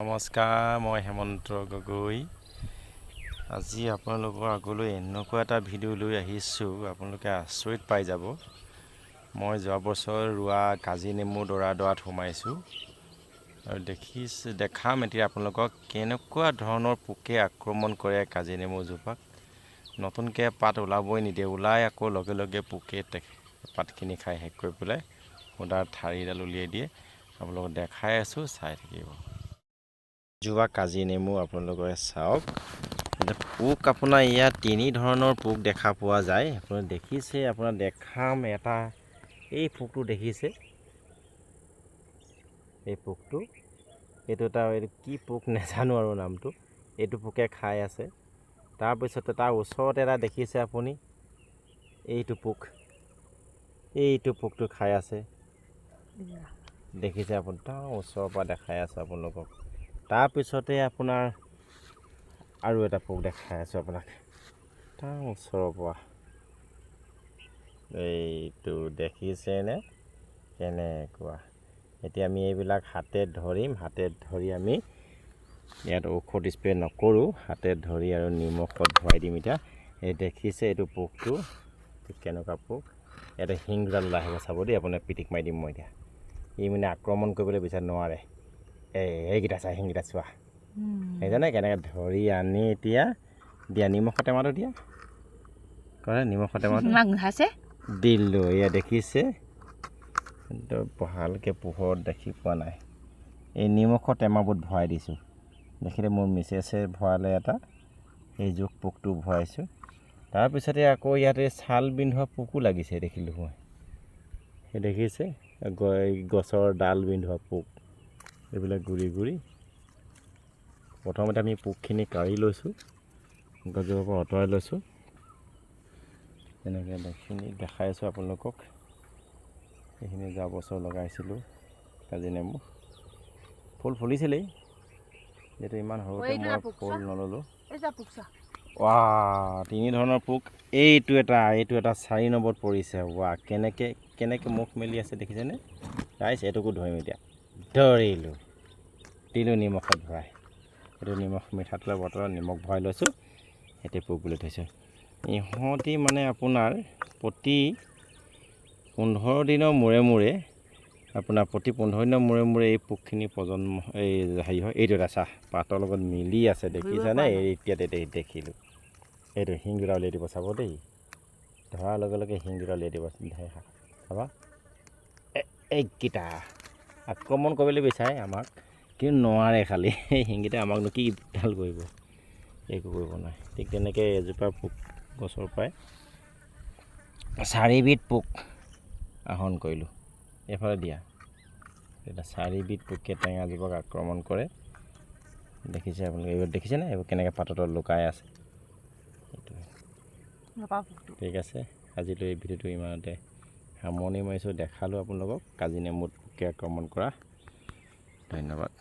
নমস্কাৰ, মই হেমন্ত গগৈ। আজি আপোনালোকৰ আগলৈ এনেকুৱা এটা ভিডিঅ' লৈ আহিছোঁ, আপোনালোকে আচৰিত পাই যাব। মই যোৱা বছৰ ৰোৱা কাজি নেমু ডৰাত সোমাইছোঁ আৰু দেখাম এতিয়া আপোনালোকক কেনেকুৱা ধৰণৰ পোকে আক্ৰমণ কৰে কাজি নেমুজোপাক। নতুনকৈ পাত ওলাবই নিদিয়ে, ওলাই আকৌ লগে লগে পোকে পাতখিনি খাই শেষ কৰি পেলাই সুদা ঠাৰিডাল উলিয়াই দিয়ে। আপোনালোকক দেখাই আছোঁ, চাই থাকিব। যোৱা কাজি নেমু আপোনালোকে চাওক। পোক আপোনাৰ ইয়াত তিনি ধৰণৰ পোক দেখা পোৱা যায়। আপুনি দেখিছে, আপোনাৰ দেখাম এটা, এই পোকটো দেখিছে, এই পোকটো, এইটো কি পোক নাজানো আৰু নামটো। এইটো পোকে খাই আছে। তাৰপিছতে তাৰ ওচৰতে এটা দেখিছে আপুনি, এইটো পোকটো খাই আছে। দেখিছে আপুনি, তাৰ ওচৰৰ পৰা দেখাই আছে আপোনালোকক। তাৰপিছতে আপোনাৰ আৰু এটা পোক দেখাই আছোঁ আপোনাক, তাৰ ওচৰৰ পৰা। এইটো দেখিছেনে কেনেকুৱা? এতিয়া আমি এইবিলাক হাতে ধৰিম, হাতে ধৰি আমি ইয়াত ঔষধ স্প্ৰে নকৰোঁ, হাতে ধৰি আৰু নিমখত ধুৱাই দিম। এতিয়া এই দেখিছে এইটো পোকটো কেনেকুৱা পোক। ইয়াতে শিংডাল ওলাই আহিব, চাব দেই, আপোনাৰ পিটিক মাৰি দিম মই এতিয়া। ই মানে আক্ৰমণ কৰিবলৈ বিচাৰে, নোৱাৰে। এইকেইটা চাই, শিংকেইটা চোৱা, সেইজানে কেনেকৈ ধৰি আনি এতিয়া দিয়া নিমখৰ টেমাটো দিয়া কৰে, নিমখৰ টেমাটো দিলোঁ। এয়া দেখিছে, কিন্তু ভালকৈ পোহৰত দেখি পোৱা নাই। এই নিমখৰ টেমাবোৰত ভৰাই দিছোঁ। দেখিলে মোৰ মিছেছে ভৰালে এটা, এই জোক পোকটো ভৰাইছোঁ। তাৰপিছতে আকৌ ইয়াতে ছাল বিন্ধোৱা পোকো লাগিছে, দেখিলোঁ মই। সেই দেখিছে গছৰ ডাল বিন্ধোৱা পোক, এইবিলাক গুৰি। প্ৰথমতে আমি পোকখিনি কাঢ়ি লৈছোঁ, গছজোপাৰ পৰা আঁতৰাই লৈছোঁ। তেনেকৈ দেখাই আছোঁ আপোনালোকক। এইখিনি যোৱা বছৰ লগাইছিলোঁ কাজি নেমু, ফুল ফুলিছিলেই, যিহেতু ইমান সৰুতে মই ফুল নল'লোঁ। তিনি ধৰণৰ পোক। এইটো এটা 4 নম্বৰত পৰিছে। কেনেকৈ মুখ মেলি আছে দেখিছেনে? ৰাইজ এইটোকো ধৰিম এতিয়া, ধৰিলোঁ, দিলোঁ নিমখত ভৰাই। এইটো নিমখ মিঠাতেলৰ বটলত নিমখ ভৰাই লৈছোঁ, সেইটো পোক বুলি থৈছোঁ। ইহঁতি মানে আপোনাৰ প্ৰতি 15 দিনৰ মূৰে এই পোকখিনি এই হেৰি হয়। এইটো এটা চাহ পাতৰ লগত মিলি আছে, দেখিছেনে? এতিয়া দেখিলোঁ। এইটো শিংগুৰা উলিয়াই দিব, চাব দেই। ধৰাৰ লগে লগে শিংগুৰা উলিয়াই দিব, চাবা। এইকেইটা আক্ৰমণ কৰিবলৈ বিচাৰে আমাক, কিন্তু নোৱাৰে। খালি এই শিংকেইটা আমাকনো কিডাল কৰিব, একো কৰিব নোৱাৰে। ঠিক তেনেকৈ এজোপা পোক গছৰ পৰাই 4বিধ পোক আহৰণ কৰিলোঁ। এইফালে দিয়া, এতিয়া 4বিধ পোকে টেঙাজোপাক আক্ৰমণ কৰে। দেখিছে আপোনালোকে, এইবোৰ দেখিছেনে? এইবোৰ কেনেকৈ পাতৰ তলত লুকাই আছে। ঠিক আছে, আজিলৈ এই ভিডিঅ'টো ইমানতে সামৰণি মাৰিছোঁ। দেখালোঁ আপোনালোকক কাজি নেমুত পোকে আক্ৰমণ কৰা। ধন্যবাদ।